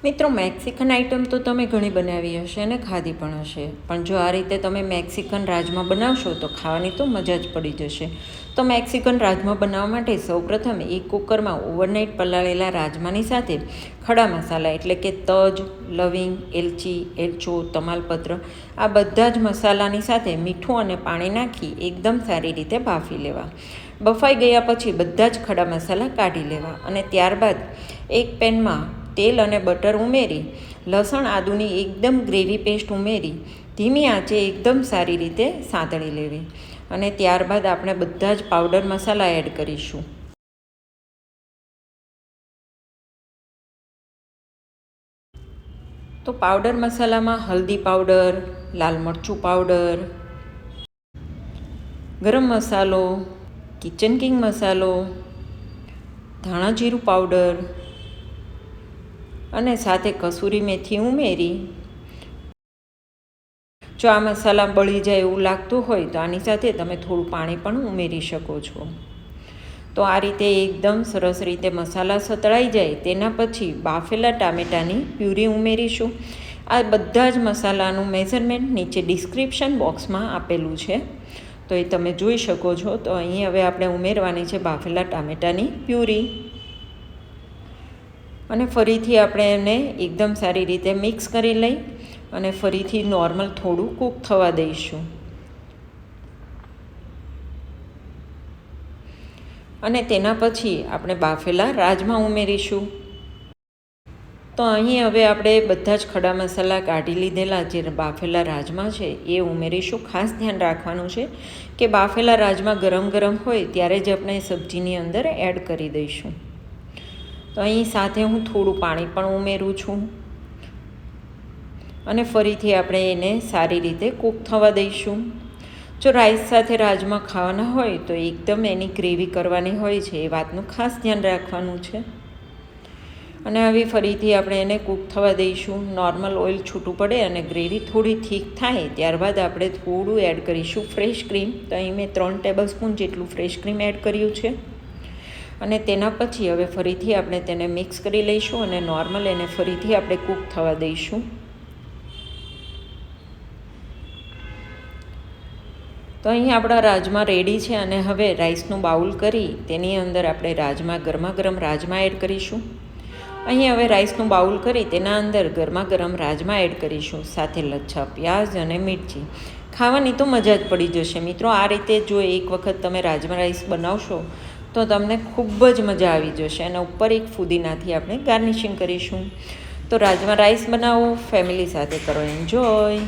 મિત્રો, Mexican item તો તમે ઘણી બનાવી હશે અને ખાધી પણ હશે, પણ જો આ રીતે તમે મેક્સિકન રાજમા બનાવશો તો ખાવાની તો મજા જ પડી જશે. તો મેક્સિકન રાજમા બનાવવા માટે સૌપ્રથમ એક કુકરમાં ઓવરનાઇટ પલાળેલા રાજમાની સાથે ખડા મસાલા એટલે કે તજ, લવિંગ, એલચી, એલચો, તમાલપત્ર આ બધા જ મસાલાની સાથે મીઠું અને પાણી નાખી એકદમ સારી રીતે બાફી લેવા. બફાઈ ગયા પછી બધા જ ખડા મસાલા કાઢી લેવા અને ત્યારબાદ એક પેનમાં તેલ અને બટર ઉમેરી લસણ આદુની એકદમ ગ્રેવી પેસ્ટ ઉમેરી ધીમી આંચે એકદમ સારી રીતે સાંતળી લેવી અને ત્યારબાદ આપણે બધા જ પાવડર મસાલા એડ કરીશું. તો પાવડર મસાલામાં હલ્દી પાવડર, લાલ મરચું પાવડર, ગરમ મસાલો, કિચન કિંગ મસાલો, ધાણા જીરું પાવડર અને સાથે કસૂરી મેથી ઉમેરી જો આ મસાલા બળી જાય એવું લાગતું હોય તો આની સાથે તમે થોડું પાણી પણ ઉમેરી શકો છો. તો આ રીતે એકદમ સરસ રીતે મસાલા સતળાઈ જાય તેના પછી બાફેલા ટામેટાની પ્યુરી ઉમેરીશું. આ બધા જ મસાલાનું મેઝરમેન્ટ નીચે ડિસ્ક્રિપ્શન બોક્સમાં આપેલું છે, તો એ તમે જોઈ શકો છો. તો અહીં હવે આપણે ઉમેરવાની છે બાફેલા ટામેટાની પ્યુરી અને ફરીથી આપણે એને એકદમ સારી રીતે મિક્સ કરી લઈ અને ફરીથી નોર્મલ થોડું કૂક થવા દઈશું. અને તેના પછી આપણે બાફેલા રાજમા ઉમેરીશું. તો અહીં હવે આપણે બધા જ ખડા મસાલા કાઢી લીધેલા જે બાફેલા રાજમા છે એ ઉમેરીશું. ખાસ ધ્યાન રાખવાનું છે કે બાફેલા રાજમા ગરમ ગરમ હોય ત્યારે જ આપણે સબ્જીની અંદર એડ કરી દઈશું. તો અહીં સાથે હું થોડું પાણી પણ ઉમેરું છું અને ફરીથી આપણે એને સારી રીતે કૂક થવા દઈશું. જો રાઈસ સાથે રાજમા ખાવાના હોય તો એકદમ એની ગ્રેવી કરવાની હોય છે, એ વાતનું ખાસ ધ્યાન રાખવાનું છે. અને હવે ફરીથી આપણે એને કૂક થવા દઈશું. નોર્મલ ઓઇલ છૂટું પડે અને ગ્રેવી થોડી થીક થાય ત્યારબાદ આપણે થોડું એડ કરીશું ફ્રેશ ક્રીમ. તો અહીં મેં 3 ટેબલ સ્પૂન જેટલું ફ્રેશ ક્રીમ એડ કર્યું છે અને તેના પછી હવે ફરીથી આપણે તેને મિક્સ કરી લઈશું અને નોર્મલ એને ફરીથી આપણે કૂક થવા દઈશું. તો અહીં આપણા રાજમા રેડી છે અને હવે રાઈસનું બાઉલ કરી તેની અંદર આપણે ગરમા ગરમ રાજમા એડ કરીશું. અહીં હવે રાઈસનું બાઉલ કરી તેના અંદર ગરમા ગરમ રાજમા એડ કરીશું, સાથે લચ્છા પ્યાજ અને મિર્ચી. ખાવાની તો મજા જ પડી જશે મિત્રો. આ રીતે જો એક વખત તમે રાજમા રાઈસ બનાવશો તો તમને ખૂબ જ મજા આવી જશે. અને ઉપર એક ફુદીનાથી આપણે ગાર્નિશિંગ કરીશું. તો રાજમા રાઈસ બનાવો, ફેમિલી સાથે કરો એન્જોય.